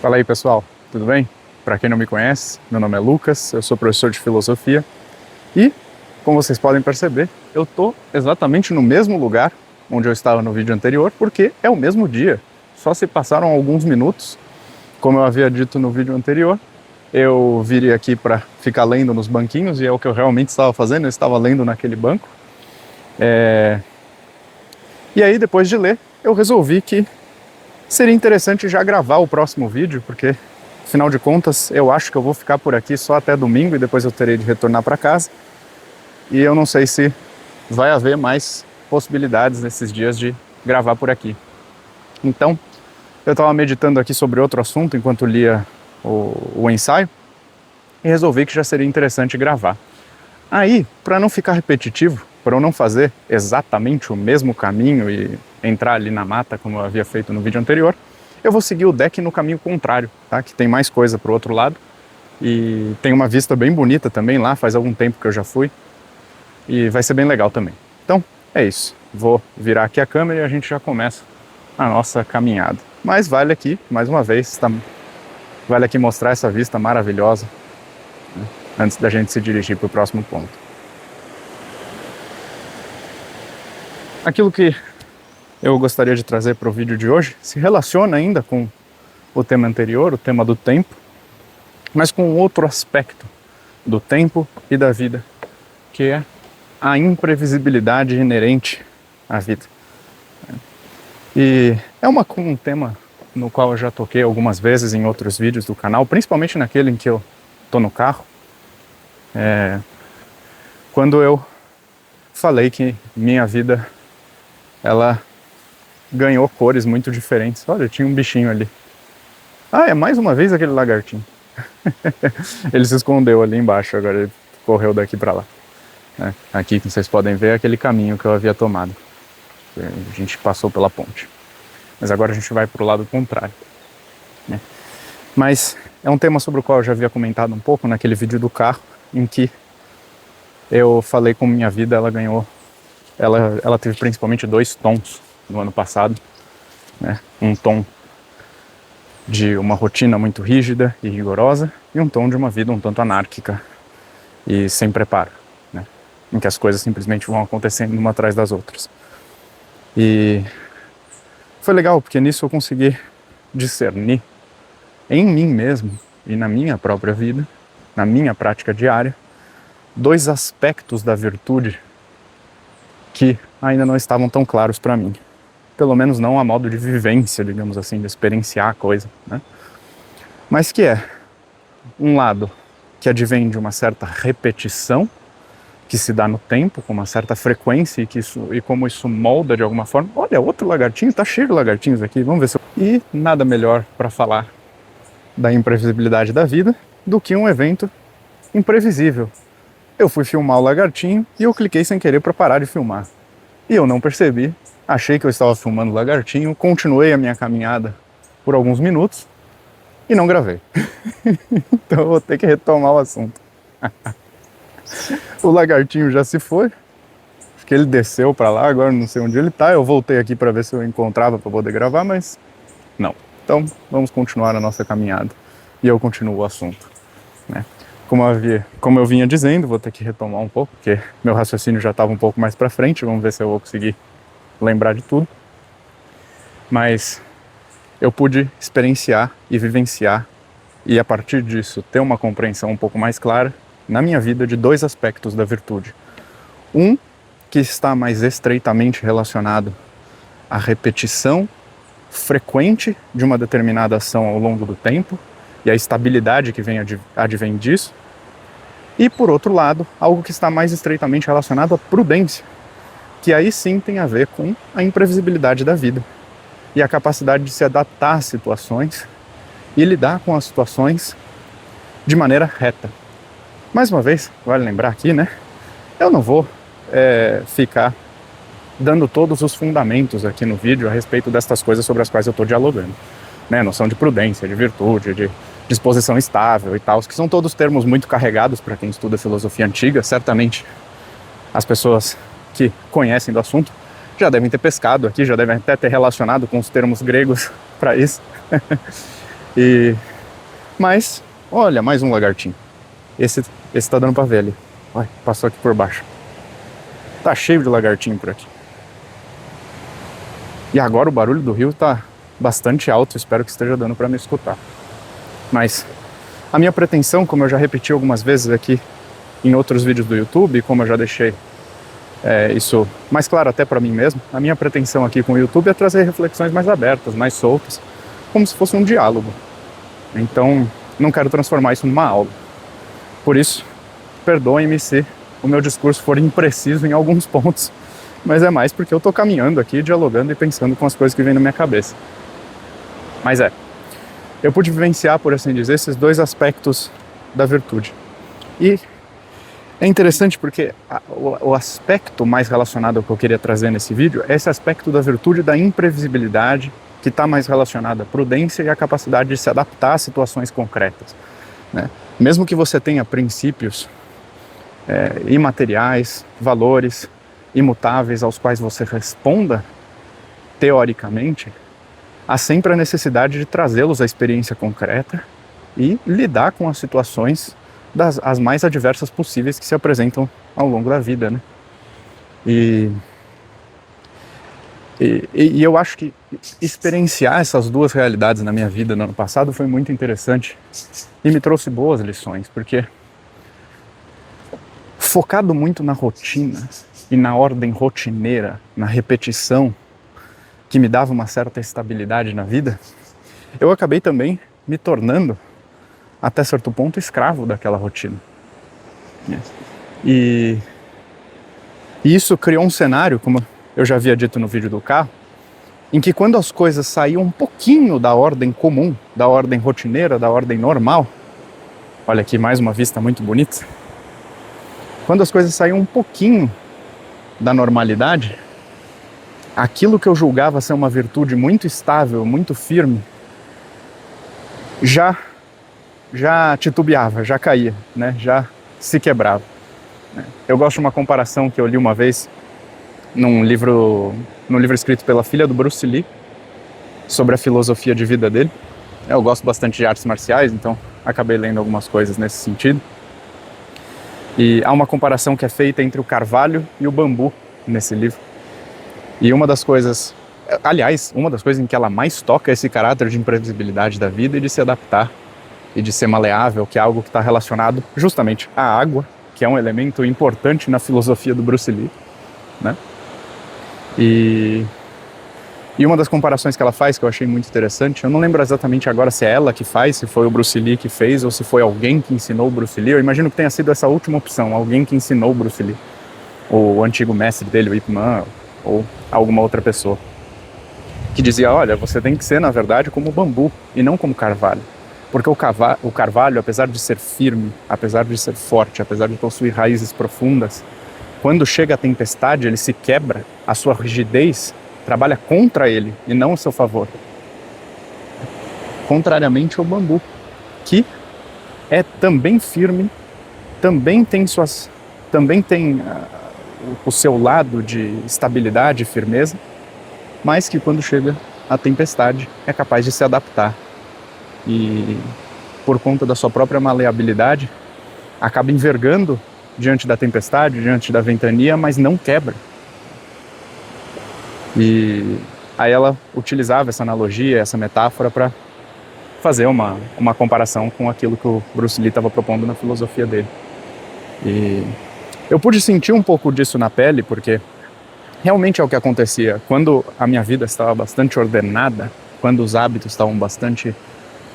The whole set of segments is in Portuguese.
Fala aí, pessoal, tudo bem? Para quem não me conhece, meu nome é Lucas, eu sou professor de filosofia e, como vocês podem perceber, eu estou exatamente no mesmo lugar onde eu estava no vídeo anterior, porque é o mesmo dia, só se passaram alguns minutos. Como eu havia dito no vídeo anterior, eu viria aqui para ficar lendo nos banquinhos e é o que eu realmente estava fazendo, eu estava lendo naquele banco. E aí, depois de ler, eu resolvi que seria interessante já gravar o próximo vídeo, porque, afinal de contas, eu acho que eu vou ficar por aqui só até domingo e depois eu terei de retornar para casa. E eu não sei se vai haver mais possibilidades nesses dias de gravar por aqui. Então, eu estava meditando aqui sobre outro assunto enquanto lia o ensaio e resolvi que já seria interessante gravar. Aí, para não ficar repetitivo, para eu não fazer exatamente o mesmo caminho e entrar ali na mata como eu havia feito no vídeo anterior, eu vou seguir o deck no caminho contrário, tá? Que tem mais coisa para o outro lado e tem uma vista bem bonita também lá, faz algum tempo que eu já fui e vai ser bem legal também. Então, é isso. Vou virar aqui a câmera e a gente já começa a nossa caminhada. Mas vale aqui, mais uma vez, vale aqui mostrar essa vista maravilhosa, né, antes da gente se dirigir para o próximo ponto. Aquilo que eu gostaria de trazer para o vídeo de hoje se relaciona ainda com o tema anterior, o tema do tempo, mas com outro aspecto do tempo e da vida, que é a imprevisibilidade inerente à vida. E é um tema no qual eu já toquei algumas vezes em outros vídeos do canal, principalmente naquele em que eu estou no carro, quando eu falei que minha vida ela ganhou cores muito diferentes. Olha, tinha um bichinho ali. Ah, é mais uma vez aquele lagartinho. Ele se escondeu ali embaixo, agora ele correu daqui para lá. Aqui, como vocês podem ver, é aquele caminho que eu havia tomado. A gente passou pela ponte. Mas agora a gente vai para o lado contrário, né? Mas é um tema sobre o qual eu já havia comentado um pouco naquele vídeo do carro, em que eu falei como minha vida ela ganhou. Ela teve principalmente dois tons no ano passado, né? Um tom de uma rotina muito rígida e rigorosa e um tom de uma vida um tanto anárquica e sem preparo, né? Em que as coisas simplesmente vão acontecendo uma atrás das outras. E foi legal, porque nisso eu consegui discernir em mim mesmo e na minha própria vida, na minha prática diária, dois aspectos da virtude que ainda não estavam tão claros para mim. Pelo menos não a modo de vivência, digamos assim, de experienciar a coisa, né? Mas que é um lado que advém de uma certa repetição, que se dá no tempo, com uma certa frequência e como isso molda de alguma forma. Olha, outro lagartinho, tá cheio de lagartinhos aqui, vamos ver se... E nada melhor para falar da imprevisibilidade da vida do que um evento imprevisível. Eu fui filmar o lagartinho e eu cliquei sem querer para parar de filmar. E eu não percebi, achei que eu estava filmando o lagartinho, continuei a minha caminhada por alguns minutos e não gravei. Então eu vou ter que retomar o assunto. O lagartinho já se foi, acho que ele desceu para lá, agora não sei onde ele tá. Eu voltei aqui para ver se eu encontrava para poder gravar, mas não. Então vamos continuar a nossa caminhada e eu continuo o assunto, né? Como eu vinha dizendo, vou ter que retomar um pouco, porque meu raciocínio já estava um pouco mais para frente, vamos ver se eu vou conseguir lembrar de tudo. Mas eu pude experienciar e vivenciar e a partir disso ter uma compreensão um pouco mais clara na minha vida de dois aspectos da virtude. Um que está mais estreitamente relacionado à repetição frequente de uma determinada ação ao longo do tempo e a estabilidade que advém disso. E, por outro lado, algo que está mais estreitamente relacionado à prudência, que aí sim tem a ver com a imprevisibilidade da vida e a capacidade de se adaptar às situações e lidar com as situações de maneira reta. Mais uma vez, vale lembrar aqui, né? Eu não vou ficar dando todos os fundamentos aqui no vídeo a respeito destas coisas sobre as quais eu estou dialogando, né? Noção de prudência, de virtude, de disposição estável e tal, que são todos termos muito carregados para quem estuda filosofia antiga. Certamente as pessoas que conhecem do assunto já devem ter pescado aqui, já devem até ter relacionado com os termos gregos para isso. Mas, olha, mais um lagartinho. Esse tá dando pra ver ali. Olha, passou aqui por baixo. Tá cheio de lagartinho por aqui. E agora o barulho do rio tá bastante alto, espero que esteja dando pra me escutar. Mas a minha pretensão, como eu já repeti algumas vezes aqui em outros vídeos do YouTube, como eu já deixei isso mais claro até pra mim mesmo, a minha pretensão aqui com o YouTube é trazer reflexões mais abertas, mais soltas, como se fosse um diálogo. Então, não quero transformar isso numa aula. Por isso, perdoem-me se o meu discurso for impreciso em alguns pontos, mas é mais porque eu tô caminhando aqui, dialogando e pensando com as coisas que vêm na minha cabeça. Mas eu pude vivenciar, por assim dizer, esses dois aspectos da virtude. E é interessante porque o aspecto mais relacionado ao que eu queria trazer nesse vídeo é esse aspecto da virtude da imprevisibilidade, que está mais relacionada à prudência e à capacidade de se adaptar a situações concretas, né? Mesmo que você tenha princípios imateriais, valores imutáveis aos quais você responda teoricamente, há sempre a necessidade de trazê-los à experiência concreta e lidar com as situações as mais adversas possíveis que se apresentam ao longo da vida, né? E eu acho que experienciar essas duas realidades na minha vida no ano passado foi muito interessante e me trouxe boas lições, porque focado muito na rotina e na ordem rotineira, na repetição, que me dava uma certa estabilidade na vida, eu acabei também me tornando, até certo ponto, escravo daquela rotina. E isso criou um cenário, como eu já havia dito no vídeo do carro, em que quando as coisas saíam um pouquinho da ordem comum, da ordem rotineira, da ordem normal, olha aqui mais uma vista muito bonita, quando as coisas saíam um pouquinho da normalidade, aquilo que eu julgava ser uma virtude muito estável, muito firme, já titubeava, já caía, né? Já se quebrava. Eu gosto de uma comparação que eu li uma vez num livro escrito pela filha do Bruce Lee, sobre a filosofia de vida dele. Eu gosto bastante de artes marciais, então acabei lendo algumas coisas nesse sentido. E há uma comparação que é feita entre o carvalho e o bambu nesse livro. E uma das coisas em que ela mais toca é esse caráter de imprevisibilidade da vida e de se adaptar e de ser maleável, que é algo que está relacionado justamente à água, que é um elemento importante na filosofia do Bruce Lee, né? E uma das comparações que ela faz, que eu achei muito interessante, eu não lembro exatamente agora se é ela que faz, se foi o Bruce Lee que fez, ou se foi alguém que ensinou o Bruce Lee. Eu imagino que tenha sido essa última opção, alguém que ensinou o Bruce Lee, ou o antigo mestre dele, o Ip Man, ou alguma outra pessoa, que dizia, olha, você tem que ser, na verdade, como o bambu, e não como carvalho. Porque o carvalho, apesar de ser firme, apesar de ser forte, apesar de possuir raízes profundas, quando chega a tempestade, ele se quebra, a sua rigidez trabalha contra ele e não a seu favor. Contrariamente ao bambu, que é também firme, também tem o seu lado de estabilidade e firmeza, mas que quando chega a tempestade é capaz de se adaptar. E por conta da sua própria maleabilidade, acaba envergando diante da tempestade, diante da ventania, mas não quebra. E aí ela utilizava essa analogia, essa metáfora para fazer uma comparação com aquilo que o Bruce Lee estava propondo na filosofia dele. E eu pude sentir um pouco disso na pele, porque realmente é o que acontecia. Quando a minha vida estava bastante ordenada, quando os hábitos estavam bastante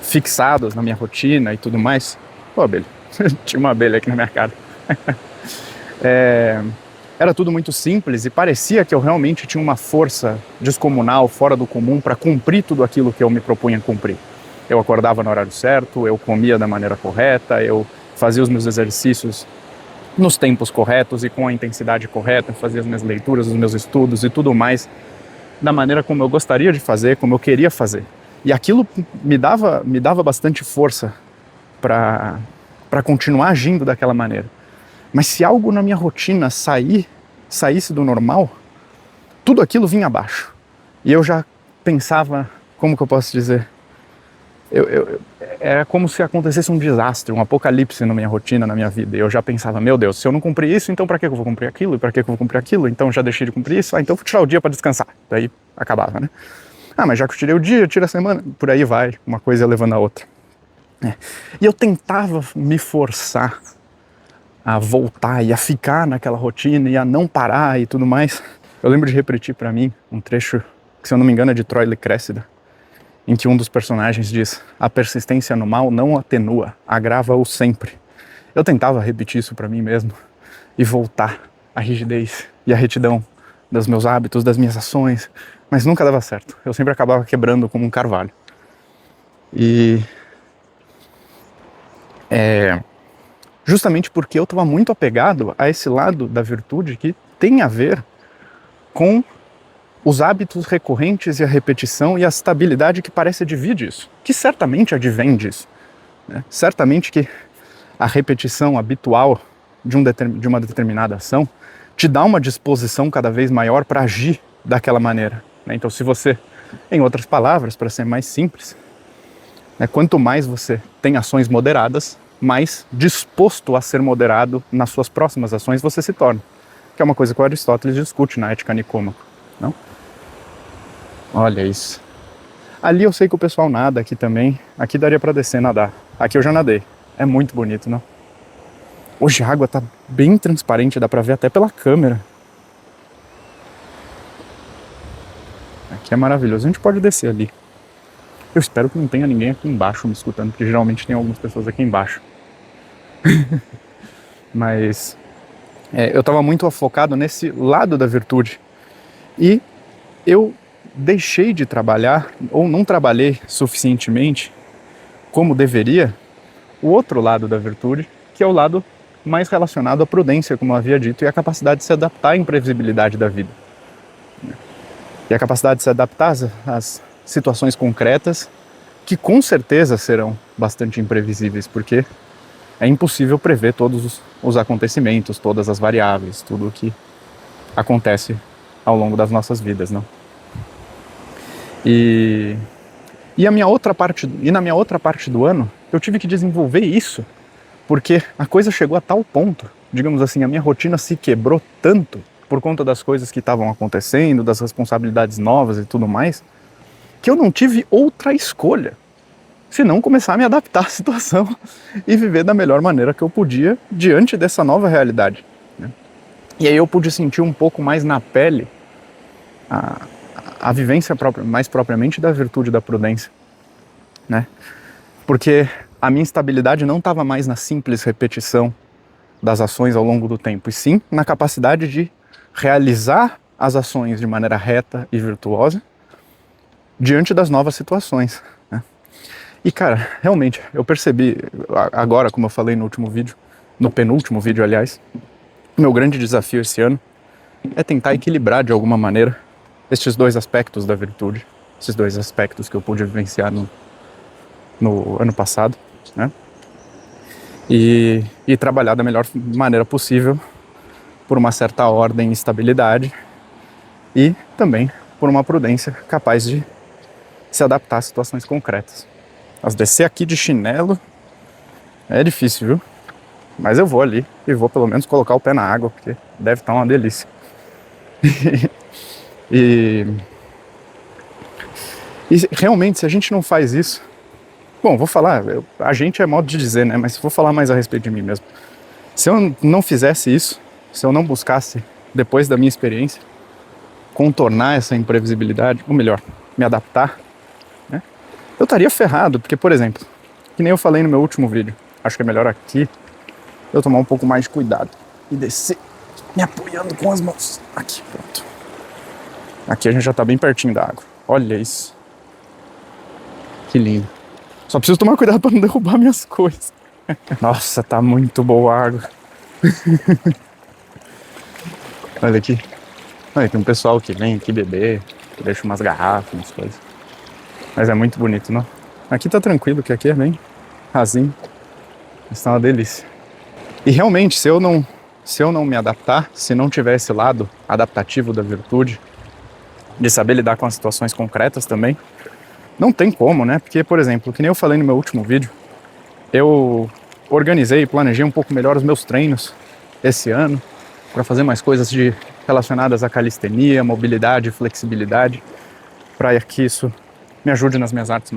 fixados na minha rotina e tudo mais... Pô, abelha, tinha uma abelha aqui na minha cara. Era tudo muito simples e parecia que eu realmente tinha uma força descomunal, fora do comum, para cumprir tudo aquilo que eu me propunha cumprir. Eu acordava no horário certo, eu comia da maneira correta, eu fazia os meus exercícios nos tempos corretos e com a intensidade correta, fazia as minhas leituras, os meus estudos e tudo mais da maneira como eu gostaria de fazer, como eu queria fazer. E aquilo me dava bastante força para continuar agindo daquela maneira. Mas se algo na minha rotina saísse do normal, tudo aquilo vinha abaixo. E eu já pensava, como que eu posso dizer? Era como se acontecesse um desastre, um apocalipse na minha rotina, na minha vida. E eu já pensava, meu Deus, se eu não cumprir isso, então para que eu vou cumprir aquilo? E para que eu vou cumprir aquilo? Então já deixei de cumprir isso? Ah, então vou tirar o dia para descansar. Daí acabava, né? Ah, mas já que eu tirei o dia, eu tiro a semana. Por aí vai, uma coisa levando a outra. E eu tentava me forçar a voltar e a ficar naquela rotina e a não parar e tudo mais. Eu lembro de repetir para mim um trecho que, se eu não me engano, é de Troilus Cressida, em que um dos personagens diz: a persistência no mal não atenua, agrava-o sempre. Eu tentava repetir isso para mim mesmo e voltar à rigidez e à retidão dos meus hábitos, das minhas ações, mas nunca dava certo. Eu sempre acabava quebrando como um carvalho. E justamente porque eu estava muito apegado a esse lado da virtude que tem a ver com os hábitos recorrentes e a repetição e a estabilidade que parece advir disso, que certamente advém disso, né? Certamente que a repetição habitual de uma determinada ação te dá uma disposição cada vez maior para agir daquela maneira, né? Então, se você, em outras palavras, para ser mais simples, né, quanto mais você tem ações moderadas, mais disposto a ser moderado nas suas próximas ações você se torna, que é uma coisa que o Aristóteles discute na Ética Nicômaco, não? Olha isso. Ali eu sei que o pessoal nada aqui também. Aqui daria pra descer nadar. Aqui eu já nadei. É muito bonito, não? Hoje a água tá bem transparente, dá pra ver até pela câmera. Aqui é maravilhoso. A gente pode descer ali. Eu espero que não tenha ninguém aqui embaixo me escutando, porque geralmente tem algumas pessoas aqui embaixo. Mas eu tava muito focado nesse lado da virtude. E eu deixei de trabalhar, ou não trabalhei suficientemente como deveria, o outro lado da virtude, que é o lado mais relacionado à prudência, como eu havia dito, e à capacidade de se adaptar à imprevisibilidade da vida. E a capacidade de se adaptar às situações concretas, que com certeza serão bastante imprevisíveis, porque é impossível prever todos os acontecimentos, todas as variáveis, tudo o que acontece ao longo das nossas vidas, não? E na minha outra parte do ano, eu tive que desenvolver isso, porque a coisa chegou a tal ponto, digamos assim, a minha rotina se quebrou tanto por conta das coisas que estavam acontecendo, das responsabilidades novas e tudo mais, que eu não tive outra escolha senão começar a me adaptar à situação e viver da melhor maneira que eu podia diante dessa nova realidade, né? E aí eu pude sentir um pouco mais na pele a vivência mais propriamente da virtude da prudência, né? Porque a minha instabilidade não estava mais na simples repetição das ações ao longo do tempo, e sim na capacidade de realizar as ações de maneira reta e virtuosa diante das novas situações, né? E cara, realmente, eu percebi agora, como eu falei no último vídeo, no penúltimo vídeo, aliás, meu grande desafio esse ano é tentar equilibrar de alguma maneira estes dois aspectos da virtude, esses dois aspectos que eu pude vivenciar no ano passado, né? E trabalhar da melhor maneira possível por uma certa ordem e estabilidade e também por uma prudência capaz de se adaptar a situações concretas. Mas descer aqui de chinelo é difícil, viu? Mas eu vou ali e vou pelo menos colocar o pé na água, porque deve estar uma delícia. E realmente, se a gente não faz isso... Bom, vou falar, a gente é modo de dizer, né? Mas vou falar mais a respeito de mim mesmo. Se eu não fizesse isso, se eu não buscasse, depois da minha experiência, contornar essa imprevisibilidade, ou melhor, me adaptar, né? Eu estaria ferrado, porque, por exemplo, que nem eu falei no meu último vídeo, acho que é melhor aqui eu tomar um pouco mais de cuidado e descer me apoiando com as mãos. Aqui, pronto. Aqui a gente já tá bem pertinho da água. Olha isso. Que lindo. Só preciso tomar cuidado para não derrubar minhas coisas. Nossa, tá muito boa a água. Olha aqui. Olha, tem um pessoal que vem aqui beber, que deixa umas garrafas, umas coisas. Mas é muito bonito, não? Aqui tá tranquilo, que aqui é bem rasinho. Mas tá uma delícia. E realmente, se eu não me adaptar, se não tiver esse lado adaptativo da virtude, de saber lidar com as situações concretas também, não tem como, né? Porque, por exemplo, que nem eu falei no meu último vídeo, eu organizei e planejei um pouco melhor os meus treinos esse ano para fazer mais coisas relacionadas à calistenia, mobilidade, flexibilidade, para que isso me ajude nas minhas artes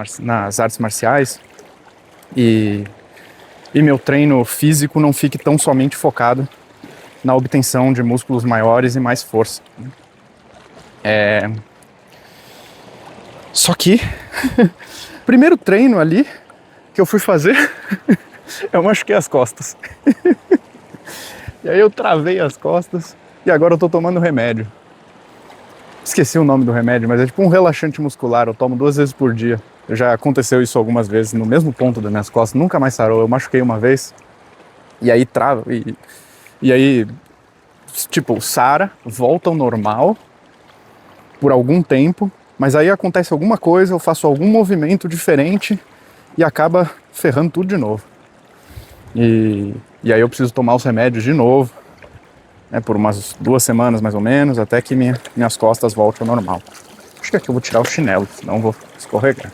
marciais e meu treino físico não fique tão somente focado na obtenção de músculos maiores e mais força. Só que, primeiro treino ali que eu fui fazer, eu machuquei as costas. E aí eu travei as costas e agora eu tô tomando remédio. Esqueci o nome do remédio, mas é tipo um relaxante muscular, eu tomo 2 vezes por dia. Já aconteceu isso algumas vezes, no mesmo ponto das minhas costas, nunca mais sarou. Eu machuquei uma vez, e aí trava, e aí, tipo, sara, volta ao normal por algum tempo, mas aí acontece alguma coisa, eu faço algum movimento diferente e acaba ferrando tudo de novo. E aí eu preciso tomar os remédios de novo, né, por umas 2 semanas mais ou menos, até que minhas costas voltem ao normal. Acho que aqui eu vou tirar o chinelo, senão eu vou escorregar.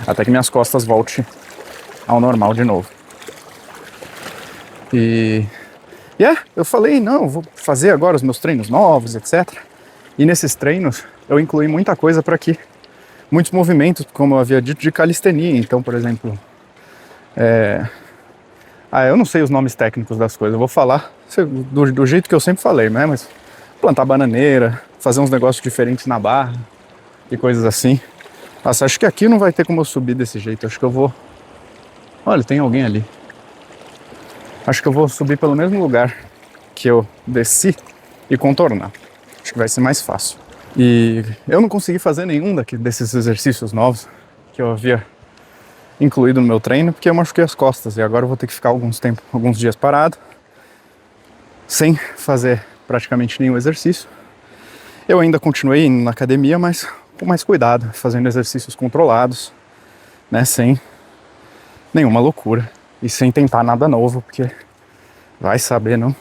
Até que minhas costas voltem ao normal de novo. E eu falei, não, eu vou fazer agora os meus treinos novos, etc. E nesses treinos eu incluí muita coisa para que muitos movimentos, como eu havia dito, de calistenia. Então, por exemplo, eu não sei os nomes técnicos das coisas, eu vou falar do jeito que eu sempre falei, né? Mas plantar bananeira, fazer uns negócios diferentes na barra e coisas assim. Nossa, acho que aqui não vai ter como eu subir desse jeito, acho que eu vou... Olha, tem alguém ali. Acho que eu vou subir pelo mesmo lugar que eu desci e contornar. Acho que vai ser mais fácil. E eu não consegui fazer nenhum desses exercícios novos que eu havia incluído no meu treino, porque eu machuquei as costas e agora eu vou ter que ficar alguns dias parado, sem fazer praticamente nenhum exercício. Eu ainda continuei indo na academia, mas com mais cuidado, fazendo exercícios controlados, né, sem nenhuma loucura e sem tentar nada novo, porque vai saber, não?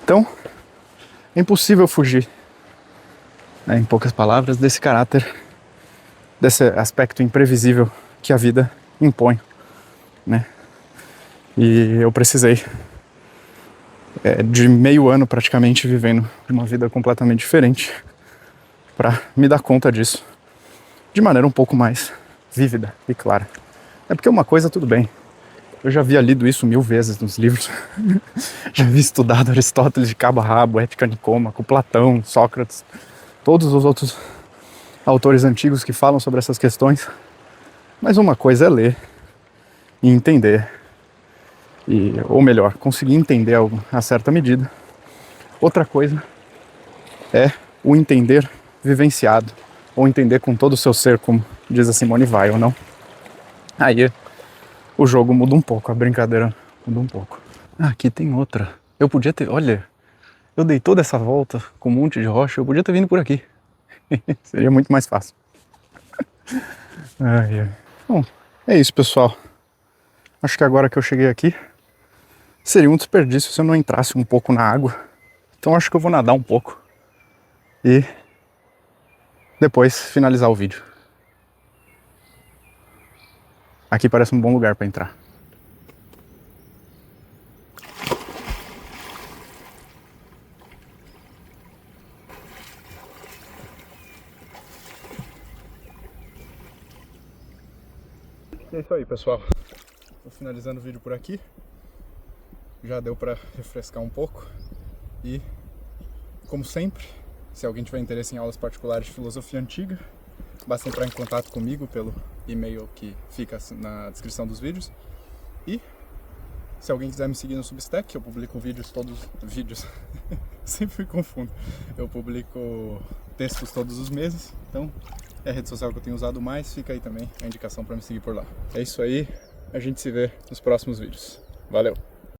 Então, é impossível fugir, né, em poucas palavras, desse caráter, desse aspecto imprevisível que a vida impõe, né? E eu precisei de meio ano praticamente vivendo uma vida completamente diferente para me dar conta disso de maneira um pouco mais vívida e clara. É porque uma coisa, tudo bem, eu já havia lido isso 1000 vezes nos livros, já havia estudado Aristóteles de cabo a rabo, Ética Nicômaco, Platão, Sócrates, todos os outros autores antigos que falam sobre essas questões, mas uma coisa é ler e entender, ou melhor, conseguir entender algo a certa medida. Outra coisa é o entender vivenciado, ou entender com todo o seu ser, como diz a Simone Weil, não? Aí o jogo muda um pouco, a brincadeira muda um pouco. Ah, aqui tem outra. Eu podia ter, olha, eu dei toda essa volta com um monte de rocha, eu podia ter vindo por aqui. Seria muito mais fácil. Bom, é isso, pessoal. Acho que agora que eu cheguei aqui, seria um desperdício se eu não entrasse um pouco na água. Então acho que eu vou nadar um pouco e depois finalizar o vídeo. Aqui parece um bom lugar para entrar. É isso aí, pessoal. Tô finalizando o vídeo por aqui. Já deu para refrescar um pouco. E, como sempre, se alguém tiver interesse em aulas particulares de filosofia antiga, basta entrar em contato comigo pelo e-mail que fica na descrição dos vídeos. E se alguém quiser me seguir no Substack, eu publico vídeos sempre me confundo. Eu publico textos todos os meses, então é a rede social que eu tenho usado mais, fica aí também a indicação para me seguir por lá. É isso aí, a gente se vê nos próximos vídeos. Valeu!